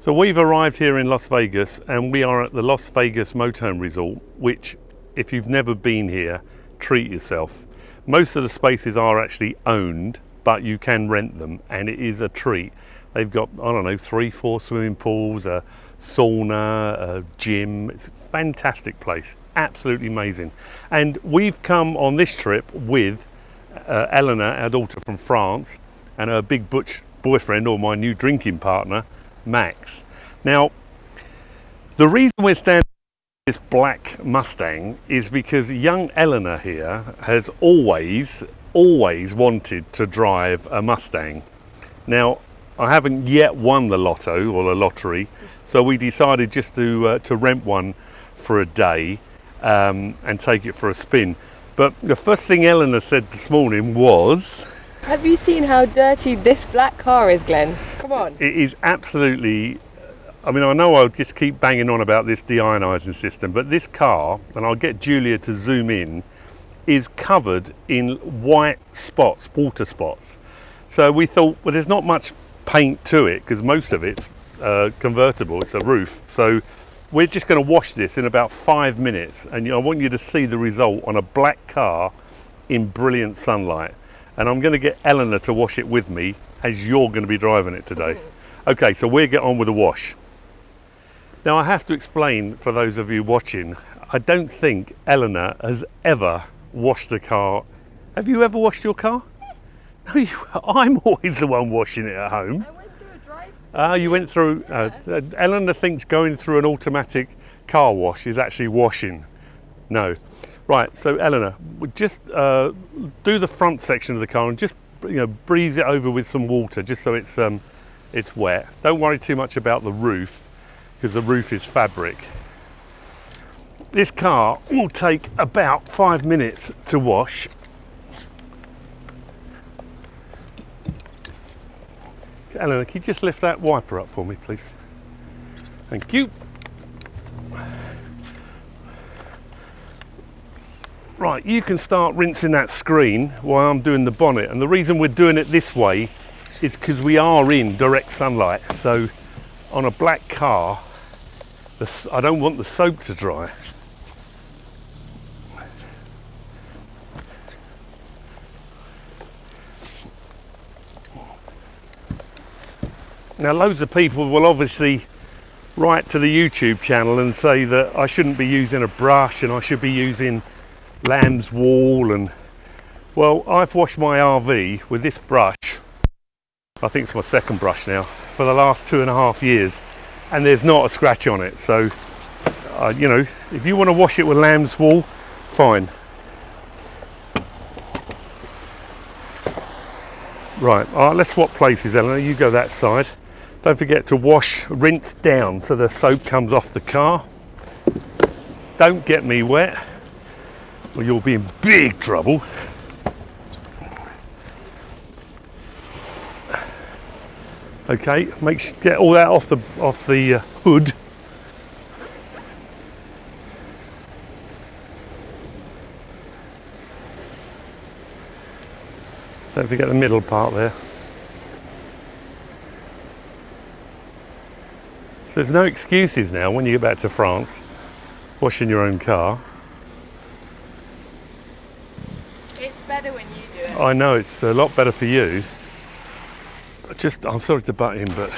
So we've arrived here in Las Vegas and we are at the Las Vegas Motorhome Resort, which if you've never been here, treat yourself. Most of the spaces are actually owned, but you can rent them and it is a treat. They've got, I don't know, 3-4 swimming pools, a sauna, a gym. It's a fantastic place, absolutely amazing. And we've come on this trip with Eleanor, our daughter from France, and her big butch boyfriend, or my new drinking partner, Max. Now, the reason we're standing in this black Mustang is because young Eleanor here has always wanted to drive a Mustang. Now, I haven't yet won the lotto or the lottery, so we decided just to rent one for a day and take it for a spin. But the first thing Eleanor said this morning was, have you seen how dirty this black car is, Glenn? Come on. it is absolutely, I mean, I know I'll just keep banging on about this deionizing system, but this car, and I'll get Julia to zoom in, is covered in white spots, water spots. So we thought, well, there's not much paint to it because most of it's convertible, it's a roof. So we're just going to wash this in about 5 minutes, and I want you to see the result on a black car in brilliant sunlight. And I'm going to get Eleanor to wash it with me as you're going to be driving it today. Okay, so we'll get on with the wash. Now I have to explain for those of you watching, I don't think Eleanor has ever washed a car. Have you ever washed your car? No, I'm always the one washing it at home. I went through a drive. You went through, Eleanor thinks going through an automatic car wash is actually washing. No. Right, so Eleanor, just do the front section of the car and just breeze it over with some water just so it's wet. Don't worry too much about the roof because the roof is fabric. This car will take about 5 minutes to wash. Eleanor, can you just lift that wiper up for me, please? Thank you. Right, you can start rinsing that screen while I'm doing the bonnet, and the reason we're doing it this way is because we are in direct sunlight. So on a black car, I don't want the soap to dry. Now loads of people will obviously write to the YouTube channel and say that I shouldn't be using a brush and I should be using lamb's wool, and well, I've washed my RV with this brush, I think it's my second brush now, for the last 2.5 years, and there's not a scratch on it. So if you want to wash it with lamb's wool, fine. Right, let's swap places. Eleanor, you go that side. Don't forget to rinse down so the soap comes off the car. Don't get me wet, or you'll be in big trouble. Okay, get all that off the hood. Don't forget the middle part there. So there's no excuses now when you get back to France, washing your own car. It's better when you do it. I know, it's a lot better for you. I'm sorry to butt in, but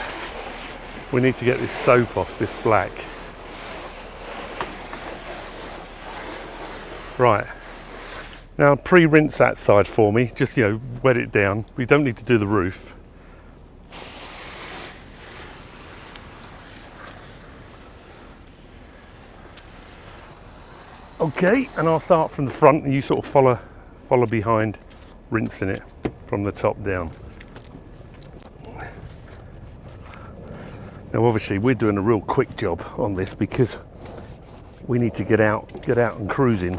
we need to get this soap off, this black. Right. Now pre-rinse that side for me, just wet it down. We don't need to do the roof. Okay, and I'll start from the front and you sort of follow behind, rinsing it from the top down. Now obviously we're doing a real quick job on this because we need to get out and cruising.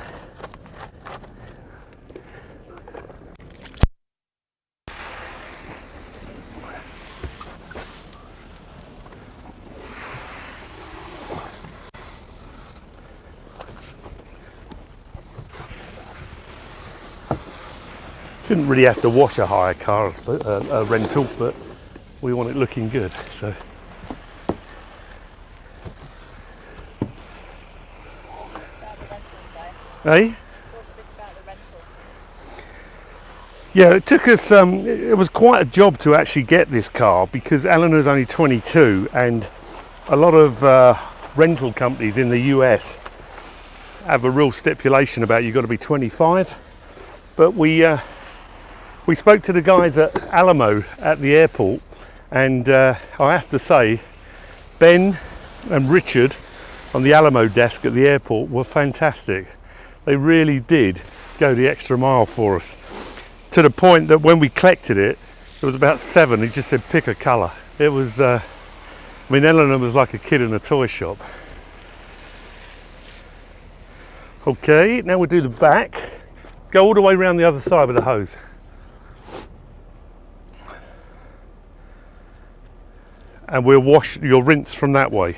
Shouldn't really have to wash a hire car, a rental, but we want it looking good. So Eh? Yeah, it took us, it was quite a job to actually get this car because Eleanor's only 22 and a lot of rental companies in the US have a real stipulation about you've got to be 25. But we spoke to the guys at Alamo at the airport, and I have to say, Ben and Richard on the Alamo desk at the airport were fantastic. They really did go the extra mile for us, to the point that when we collected it, it was about 7. He just said pick a colour. It was, I mean, Eleanor was like a kid in a toy shop. Okay, now we'll do the back. Go all the way around the other side with the hose. And we'll wash your rinse from that way.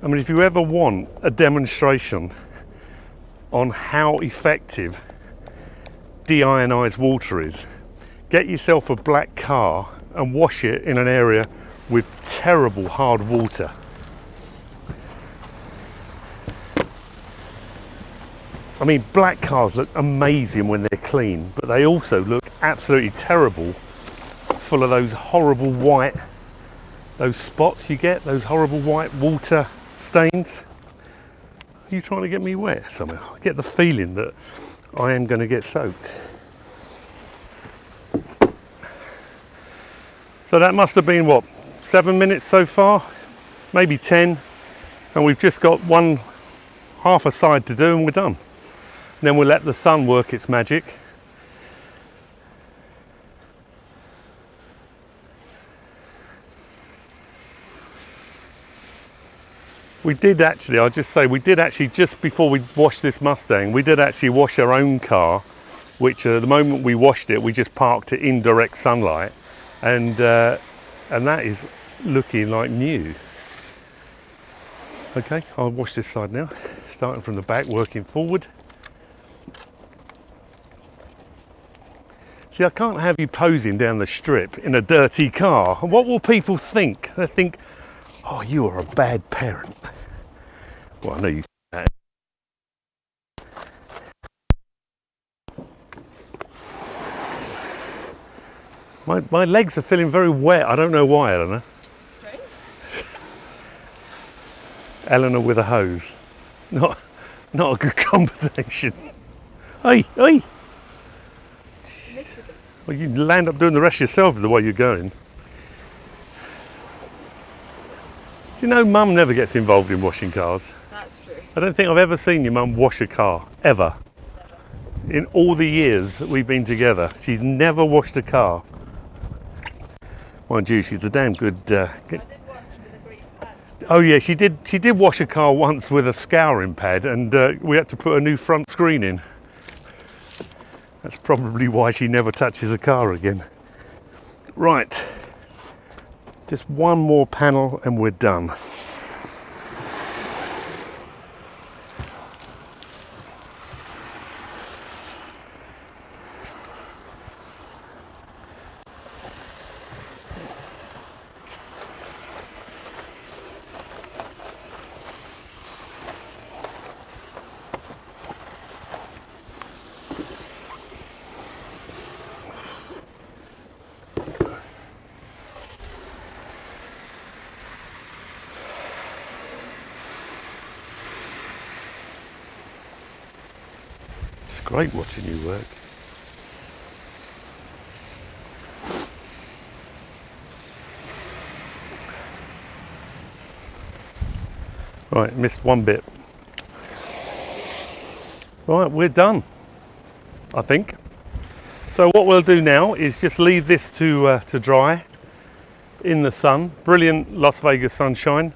I mean, if you ever want a demonstration on how effective deionized water is, get yourself a black car and wash it in an area with terrible hard water. I mean, black cars look amazing when they're clean, but they also look absolutely terrible, full of those horrible white, those spots you get, those horrible white water stains. Are you trying to get me wet somehow? I get the feeling that I am going to get soaked. So that must have been, what, 7 minutes so far? Maybe 10. And we've just got half a side to do and we're done. And then we'll let the sun work its magic. We did actually, I'll just say, we did actually, just before we washed this Mustang, we did actually wash our own car, which the moment we washed it, we just parked it in direct sunlight. And that is looking like new. Okay, I'll wash this side now, starting from the back, working forward. See, I can't have you posing down the strip in a dirty car. What will people think? They think, oh, you are a bad parent. Well, I know you think that. My legs are feeling very wet. I don't know why, Eleanor. Strange. Eleanor with a hose. Not a good combination. Hey, hey! Well, you land up doing the rest yourself the way you're going. Do you know Mum never gets involved in washing cars? That's true. I don't think I've ever seen your Mum wash a car, ever. Never. In all the years that we've been together, she's never washed a car. Mind you, she's a damn good... I did once with a green pad. Oh yeah, she did wash a car once with a scouring pad, and we had to put a new front screen in. That's probably why she never touches a car again. Right, just one more panel and we're done. It's great watching you work. Right, missed one bit. Right, we're done, I think. So what we'll do now is just leave this to dry in the sun. Brilliant Las Vegas sunshine.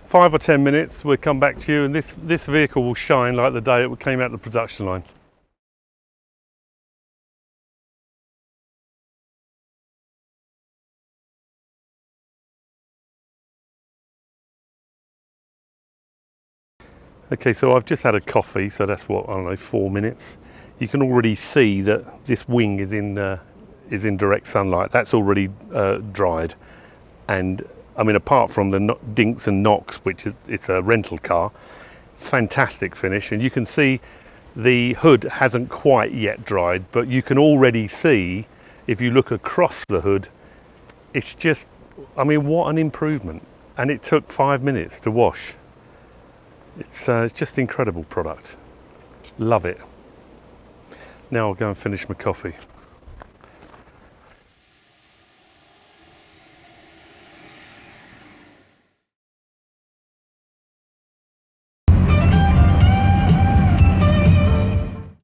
5 or 10 minutes, we'll come back to you, and this vehicle will shine like the day it came out the production line. Okay, so I've just had a coffee, so that's what, I don't know, 4 minutes. You can already see that this wing is in direct sunlight. That's already dried, and I mean, apart from the dinks and knocks, which is, it's a rental car, fantastic finish. And you can see the hood hasn't quite yet dried, but you can already see, if you look across the hood, it's just, I mean, what an improvement. And it took 5 minutes to wash. It's just incredible product. Love it. Now I'll go and finish my coffee.